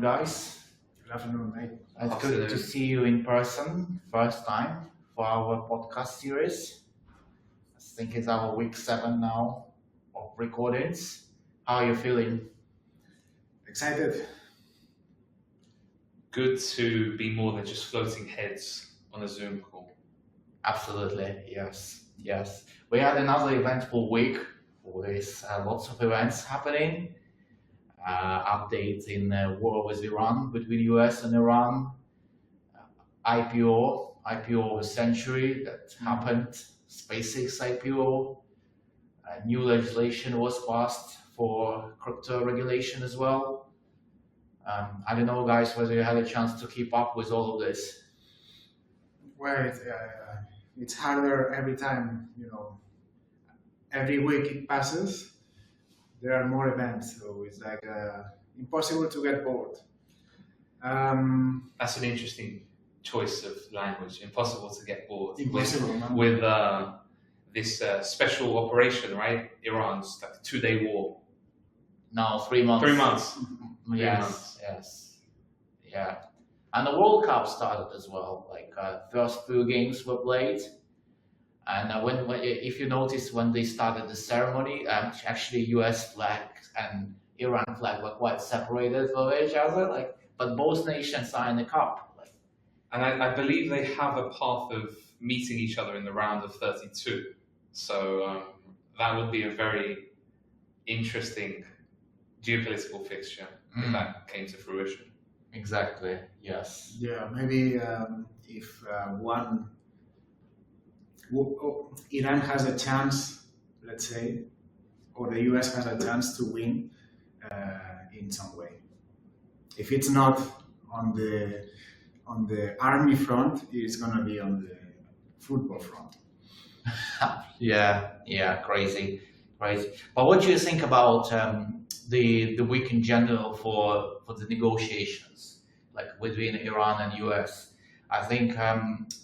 afternoon, guys. Good afternoon, mate. It's good to see you in person, first time for our podcast series. I think it's our week 7 now of recordings. How are you feeling? Excited. Good to be more than just floating heads on a Zoom call. Absolutely, yes. We had another eventful week with lots of events happening. Updates in war with Iran, between US and Iran, IPO of the century that happened, SpaceX IPO, new legislation was passed for crypto regulation as well. I don't know, guys, whether you had a chance to keep up with all of this. Well, it's harder every time, every week it passes. There are more events, so it's like impossible to get bored. That's an interesting choice of language. Impossible to get bored. Impossible, with this special operation, right? Iran's like a 2-day war. No, 3 months. 3 months. Yes. Yeah. And the World Cup started as well. Like first few games were played. And if you notice, when they started the ceremony, actually US flag and Iran flag were quite separated from each other. But both nations are in the cup. And I believe they have a path of meeting each other in the round of 32. So that would be a very interesting geopolitical fixture if that came to fruition. Exactly. Yes. Yeah, maybe if Iran has a chance, let's say, or the US has a chance to win in some way. If it's not on the army front, it's gonna be on the football front. Yeah, crazy. But what do you think about the week in general for the negotiations, like between Iran and US? I think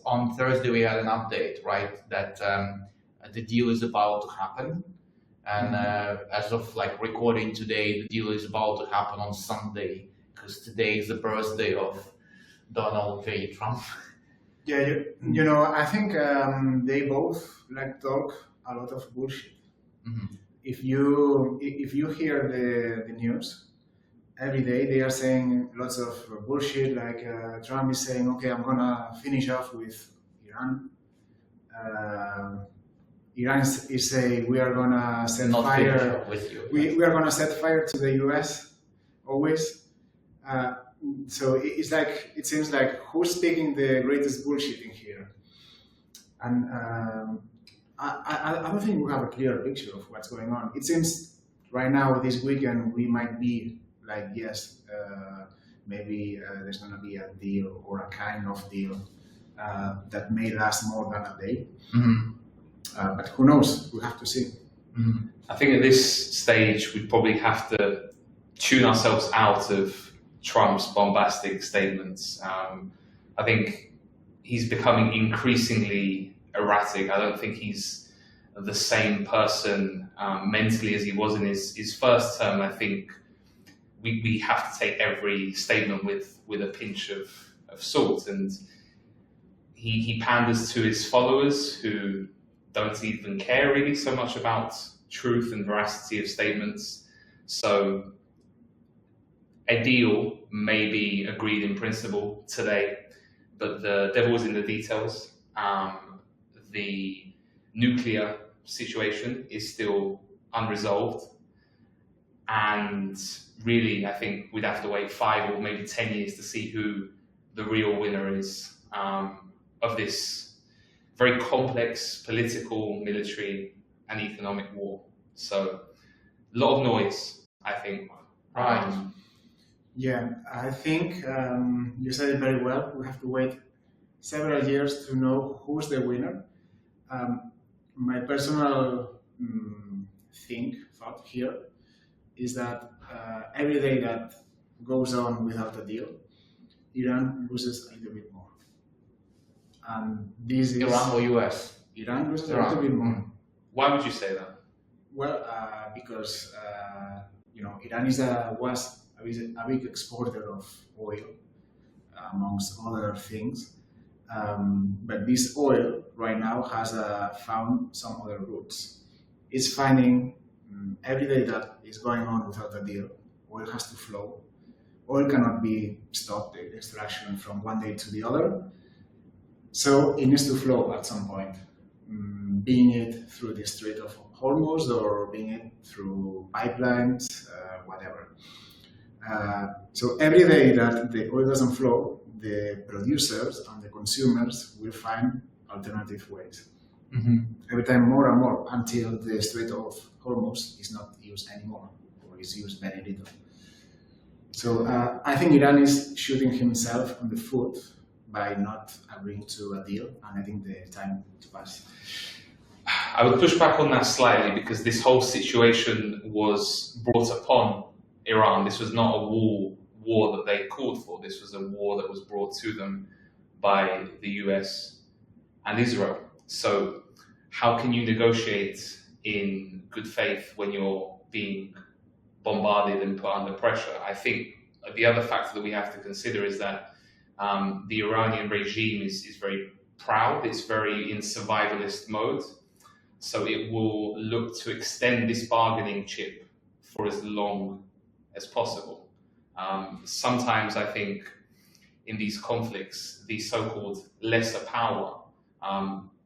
on Thursday we had an update, right, that the deal is about to happen, and as of recording today, the deal is about to happen on Sunday, because today is the birthday of Donald J. Trump. Yeah, I think they both talk a lot of bullshit. Mm-hmm. If you hear the news, every day they are saying lots of bullshit, like Trump is saying, okay, I'm gonna finish off with Iran. Iran is saying we are gonna set fire with you. We are gonna set fire to the US always. So it seems like who's speaking the greatest bullshit in here, and I don't think we have a clear picture of what's going on. It seems right now this weekend we might be yes, maybe there's going to be a deal or a kind of deal that may last more than a day. Mm-hmm. But who knows? We have to see. Mm-hmm. I think at this stage we'd probably have to tune ourselves out of Trump's bombastic statements. I think he's becoming increasingly erratic. I don't think he's the same person mentally as he was in his first term. I think we have to take every statement with a pinch of salt, and he panders to his followers who don't even care really so much about truth and veracity of statements. So a deal may be agreed in principle today, but the devil is in the details. The nuclear situation is still unresolved, and really, I think we'd have to wait 5 or maybe 10 years to see who the real winner is of this very complex political, military, and economic war. So, a lot of noise, I think. Right. Yeah, I think you said it very well. We have to wait several years to know who's the winner. My personal thought here is that every day that goes on without a deal, Iran loses a little bit more. And this is Iran or US? Iran loses a little bit more. Why would you say that? Well, because Iran was a a big exporter of oil, amongst other things. But this oil right now has found some other routes. It's finding every day that is going on without a deal, oil has to flow. Oil cannot be stopped, the extraction from one day to the other. So it needs to flow at some point, being it through the Strait of Hormuz or being it through pipelines, whatever. So every day that the oil doesn't flow, the producers and the consumers will find alternative ways. Every time more and more until the Strait of Hormuz is not used anymore or is used very little. So I think Iran is shooting himself on the foot by not agreeing to a deal, and I think the time to pass. I would push back on that slightly because this whole situation was brought upon Iran. This was not a war that they called for. This was a war that was brought to them by the US and Israel. So how can you negotiate in good faith when you're being bombarded and put under pressure? I think the other factor that we have to consider is that the Iranian regime is very proud. It's very in survivalist mode. So it will look to extend this bargaining chip for as long as possible. Sometimes I think in these conflicts, the so-called lesser power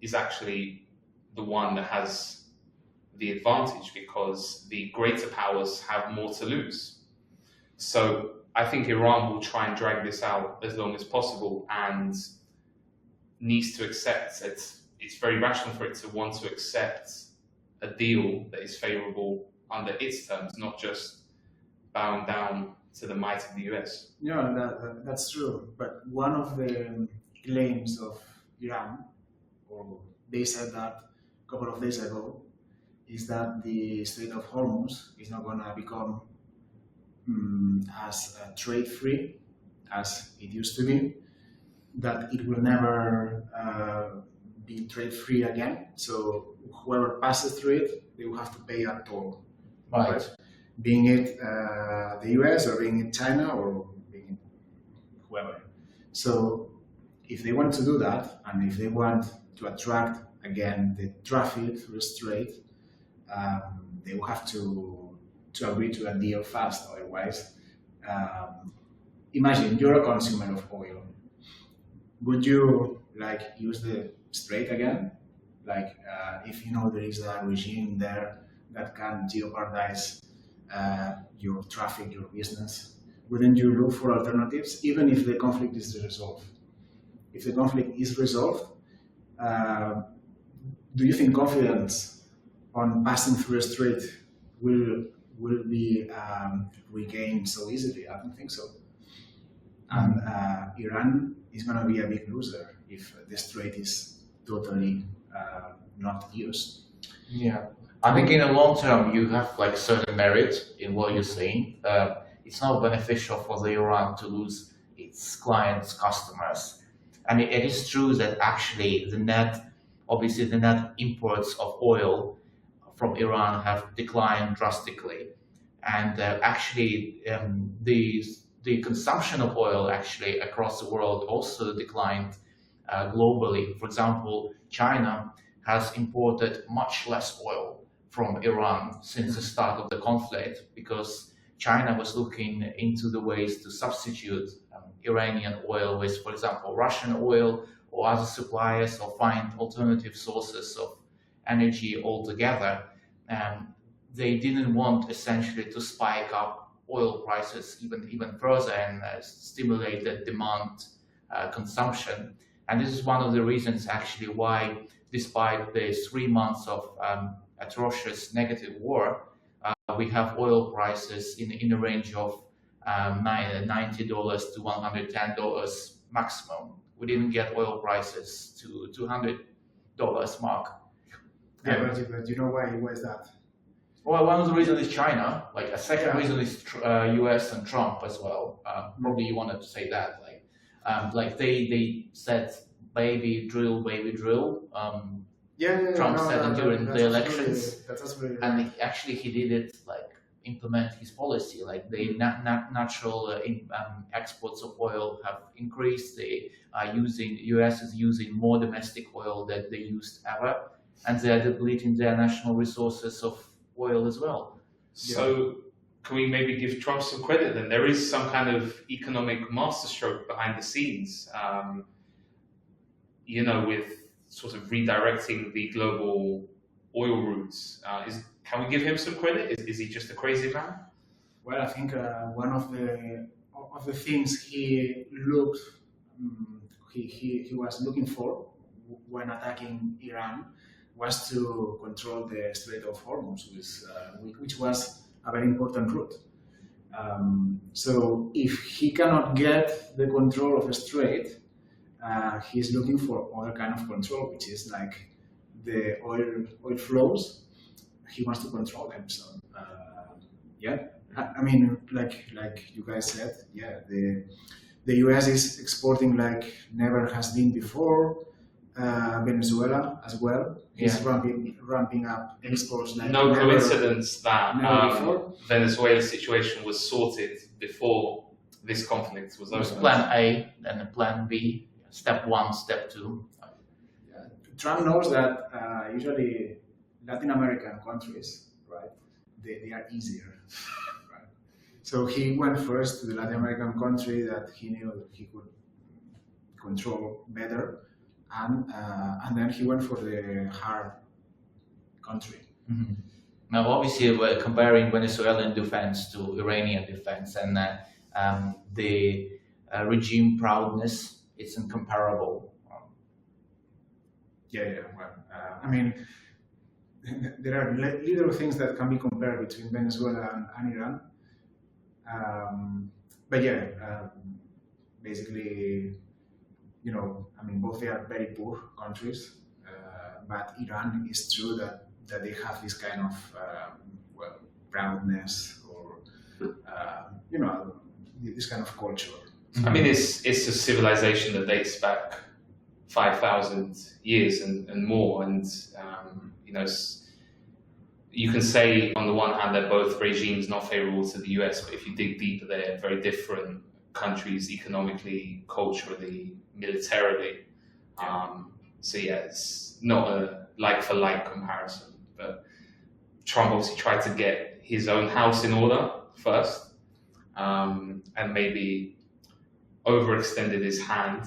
is actually the one that has the advantage because the greater powers have more to lose. So I think Iran will try and drag this out as long as possible and needs to accept it. It's very rational for it to want to accept a deal that is favorable under its terms, not just bowing down to the might of the US. Yeah, that's true. But one of the claims of Iran, or they said that a couple of days ago, is that the Strait of Hormuz is not going to become as trade-free as it used to be, that it will never be trade-free again. So whoever passes through it, they will have to pay a toll. Right. Being it the US or being it China or being it whoever. So if they want to do that, and if they want to attract again the traffic through the strait, they will have to agree to a deal fast. Otherwise, imagine you're a consumer of oil. Would you use the strait again? If you know there is a regime there that can jeopardize your traffic, your business, wouldn't you look for alternatives, even if the conflict is resolved? If the conflict is resolved, do you think confidence on passing through a strait will be regained so easily? I don't think so. And Iran is going to be a big loser if the strait is totally not used. Yeah, I think in the long term you have certain merit in what you're saying. It's not beneficial for the Iran to lose its clients, customers, and it is true that actually the net imports of oil from Iran have declined drastically, and the consumption of oil actually across the world also declined globally. For example, China has imported much less oil from Iran since the start of the conflict because China was looking into the ways to substitute Iranian oil with, for example, Russian oil or other suppliers, or find alternative sources of energy altogether. They didn't want essentially to spike up oil prices even further and stimulate the demand consumption. And this is one of the reasons actually why, despite the 3 months of atrocious negative war, we have oil prices in the range of $90 to $110 maximum. We didn't get oil prices to $200 mark. Yeah, but you know why is that? Well, one of the reasons is China. A second reason is US and Trump as well. Probably you wanted to say that. They said, baby drill. Trump said it during the elections. That's absolutely and right. he did it implement his policy. Like the natural exports of oil have increased. They are using, US is using more domestic oil than they used ever, and they are depleting their national resources of oil as well. So can we maybe give Trump some credit then? There is some kind of economic masterstroke behind the scenes, with sort of redirecting the global oil routes. Can we give him some credit? Is he just a crazy man? Well, I think one of the things he looked he was looking for when attacking Iran was to control the Strait of Hormuz, which was a very important route. So if he cannot get the control of the strait, he's looking for other kind of control, which is like the oil flows. He wants to control them. So I mean, like you guys said, the US is exporting like never has been before. Venezuela as well is ramping up exports like no never, coincidence that before. Venezuela's situation was sorted before this conflict was It was over. plan A, then plan B, step 1, step 2. Trump knows that usually Latin American countries, right, they are easier, right? So he went first to the Latin American country that he knew he could control better, and then he went for the hard country. Mm-hmm. Now, obviously, we're comparing Venezuelan defense to Iranian defense, and the regime proudness is incomparable. Well, I mean, there are little things that can be compared between Venezuela and Iran. Basically, I mean, both they are very poor countries, but Iran is true that they have this kind of proudness or this kind of culture. I mean, it's a civilization that dates back 5,000 years and more, and you can say on the one hand they're both regimes not favorable to the US, but if you dig deeper, they're very different countries economically, culturally, militarily. It's not a like-for-like comparison. But Trump obviously tried to get his own house in order first, and maybe overextended his hand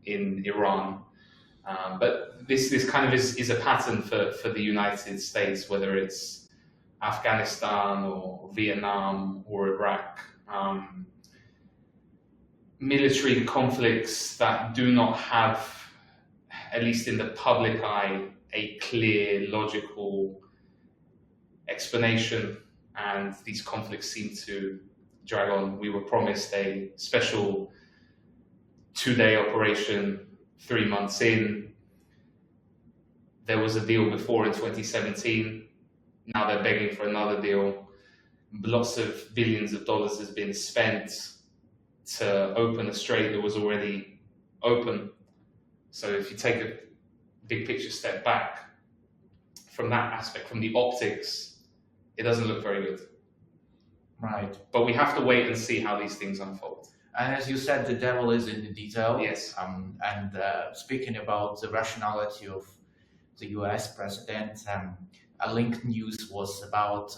in Iran. But this kind of is a pattern for the United States, whether it's Afghanistan or Vietnam or Iraq. Military conflicts that do not have, at least in the public eye, a clear, logical explanation, and these conflicts seem to drag on. We were promised a special 2-day operation 3 months in. There was a deal before in 2017. Now they're begging for another deal. Lots of billions of dollars has been spent to open a strait that was already open. So if you take a big picture step back from that aspect, from the optics, it doesn't look very good. Right. But we have to wait and see how these things unfold. And as you said, the devil is in the detail. Yes. Speaking about the rationality of the US president, a linked news was about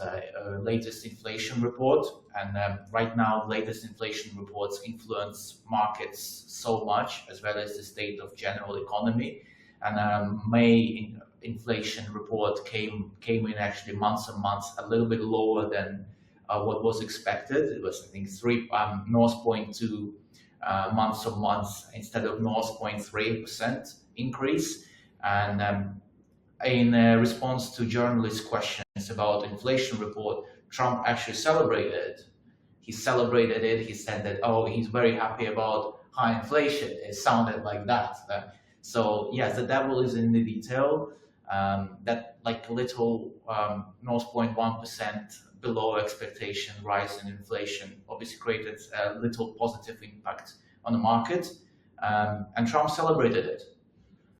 latest inflation report, and right now latest inflation reports influence markets so much, as well as the state of general economy. And May inflation report came in actually months and months a little bit lower than what was expected. It was, I think, 0.2 months on months instead of 0.3% increase. And in response to journalists' questions about inflation report, Trump actually celebrated. He celebrated it. He said that, he's very happy about high inflation. It sounded like that. So yes, the devil is in the detail. That like little 0.1% below expectation rise in inflation obviously created a little positive impact on the market, and Trump celebrated it.